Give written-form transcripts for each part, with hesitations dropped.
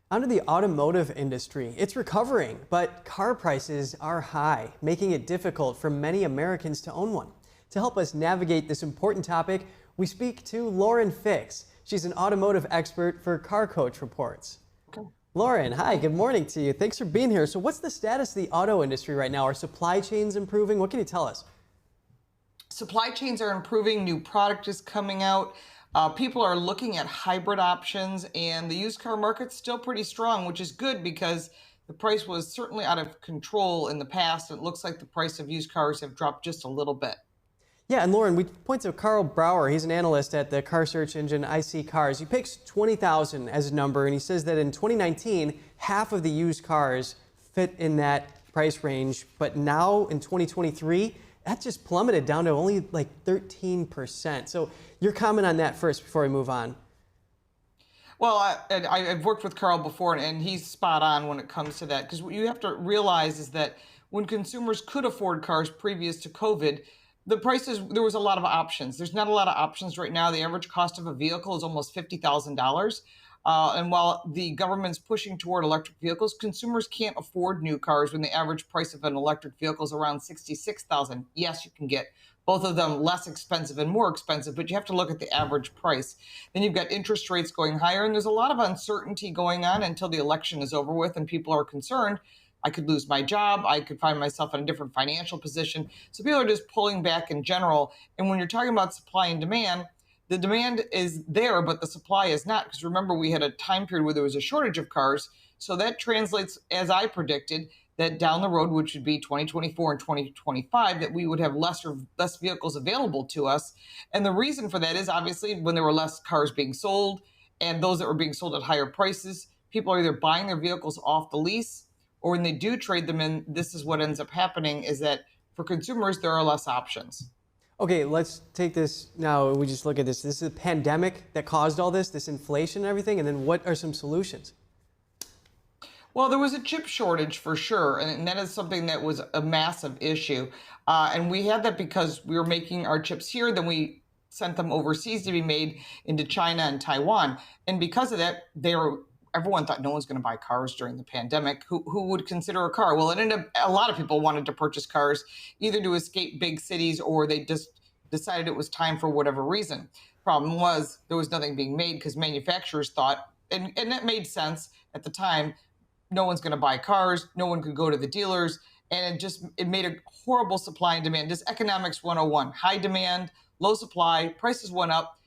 Onto the automotive industry. It's recovering, but car prices are high, making it difficult for many Americans to own one. To help us navigate this important topic, we speak to Lauren Fix. She's an automotive expert for Car Coach Reports. Okay. Lauren, hi, good morning to you. Thanks for being here. So what's the status of the auto industry right now? Are supply chains improving? What can you tell us? Supply chains are improving, new product is coming out. People are looking at hybrid options, and the used car market's still pretty strong, which is good because the price was certainly out of control in the past. It looks like the price of used cars have dropped just a little bit. Yeah, and Lauren, we point to Carl Brower. He's an analyst at the car search engine IC Cars. He picks 20,000 as a number, and he says that in 2019, half of the used cars fit in that price range. But now in 2023, that just plummeted down to only like 13%. So your comment on that first before we move on. Well, I've worked with Carl before, and he's spot on when it comes to that. Because what you have to realize is that when consumers could afford cars previous to COVID, the prices, there was a lot of options. There's not a lot of options right now. The average cost of a vehicle is almost $50,000. And while the government's pushing toward electric vehicles, consumers can't afford new cars when the average price of an electric vehicle is around $66,000. Yes, you can get both of them less expensive and more expensive, but you have to look at the average price. Then you've got interest rates going higher, and there's a lot of uncertainty going on until the election is over with, and people are concerned. I could lose my job. I could find myself in a different financial position. So people are just pulling back in general. And when you're talking about supply and demand, the demand is there, but the supply is not. Because remember, we had a time period where there was a shortage of cars. So that translates, as I predicted, that down the road, which would be 2024 and 2025, that we would have less vehicles available to us. And the reason for that is obviously when there were less cars being sold, and those that were being sold at higher prices, people are either buying their vehicles off the lease, or when they do trade them in, this is what ends up happening, is that for consumers, there are less options. Okay, let's take this now. We just look at this. This is a pandemic that caused all this inflation and everything. And then what are some solutions? Well, there was a chip shortage for sure, and that is something that was a massive issue. And we had that because we were making our chips here, then we sent them overseas to be made into China and Taiwan. And because of that, everyone thought no one's going to buy cars during the pandemic. Who would consider a car? Well, it ended up a lot of people wanted to purchase cars either to escape big cities or they just decided it was time for whatever reason. Problem was there was nothing being made because manufacturers thought, and that made sense at the time, no one's going to buy cars, no one could go to the dealers, and it made a horrible supply and demand. This economics 101, high demand, low supply, prices went up.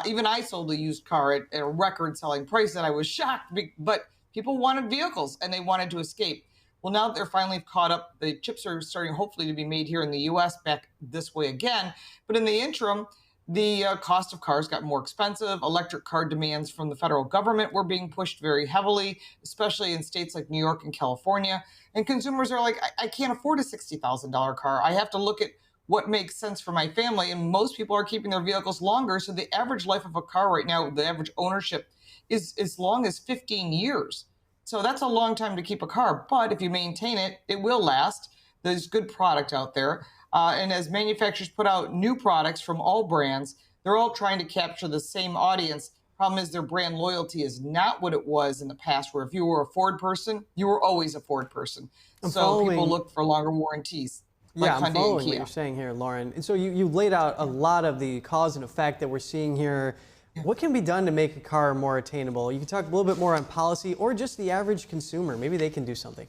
Even I sold a used car at a record selling price and I was shocked, but people wanted vehicles and they wanted to escape. Well, now that they're finally caught up, the chips are starting hopefully to be made here in the US back this way again. But in the interim, the cost of cars got more expensive. Electric car demands from the federal government were being pushed very heavily, especially in states like New York and California. And consumers are like, I can't afford a $60,000 car. I have to look at what makes sense for my family. And most people are keeping their vehicles longer. So the average life of a car right now, the average ownership is as long as 15 years. So that's a long time to keep a car. But if you maintain it, it will last. There's good product out there. And as manufacturers put out new products from all brands, they're all trying to capture the same audience. Problem is their brand loyalty is not what it was in the past, where if you were a Ford person, you were always a Ford person. So people look for longer warranties. Yeah, I'm following what you're saying here, Lauren. And so you laid out a lot of the cause and effect that we're seeing here. What can be done to make a car more attainable? You can talk a little bit more on policy or just the average consumer. Maybe they can do something.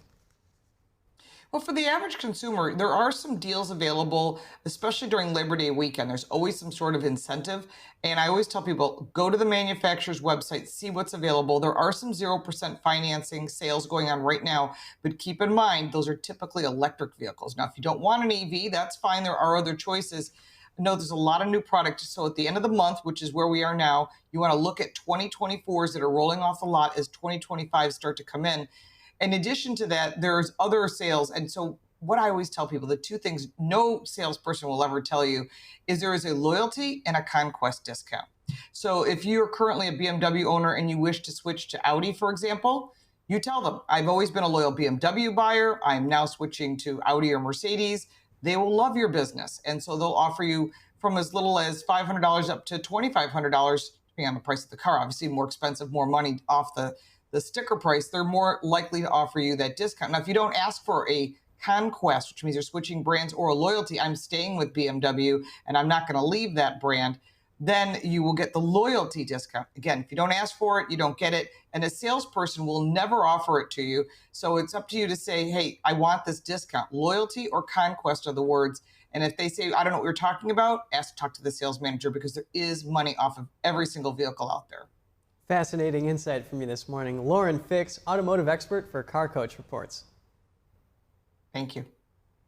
Well, for the average consumer, there are some deals available, especially during Labor Day weekend. There's always some sort of incentive. And I always tell people, go to the manufacturer's website, see what's available. There are some 0% financing sales going on right now, but keep in mind, those are typically electric vehicles. Now, if you don't want an EV, that's fine. There are other choices. No, there's a lot of new products. So at the end of the month, which is where we are now, you want to look at 2024s that are rolling off the lot as 2025s start to come in. In addition to that, there's other sales. And so what I always tell people, the two things no salesperson will ever tell you is there is a loyalty and a conquest discount. So if you're currently a BMW owner and you wish to switch to Audi, for example, you tell them, I've always been a loyal BMW buyer. I'm now switching to Audi or Mercedes. They will love your business. And so they'll offer you from as little as $500 up to $2,500, depending on the price of the car. Obviously, more expensive, more money off the the sticker price, they're more likely to offer you that discount. Now, if you don't ask for a conquest, which means you're switching brands, or a loyalty, I'm staying with BMW and I'm not going to leave that brand, then you will get the loyalty discount. Again, if you don't ask for it, you don't get it. And a salesperson will never offer it to you. So it's up to you to say, hey, I want this discount. Loyalty or conquest are the words. And if they say, I don't know what you're talking about, talk to the sales manager, because there is money off of every single vehicle out there. Fascinating insight from you this morning. Lauren Fix, automotive expert for Car Coach Reports. Thank you.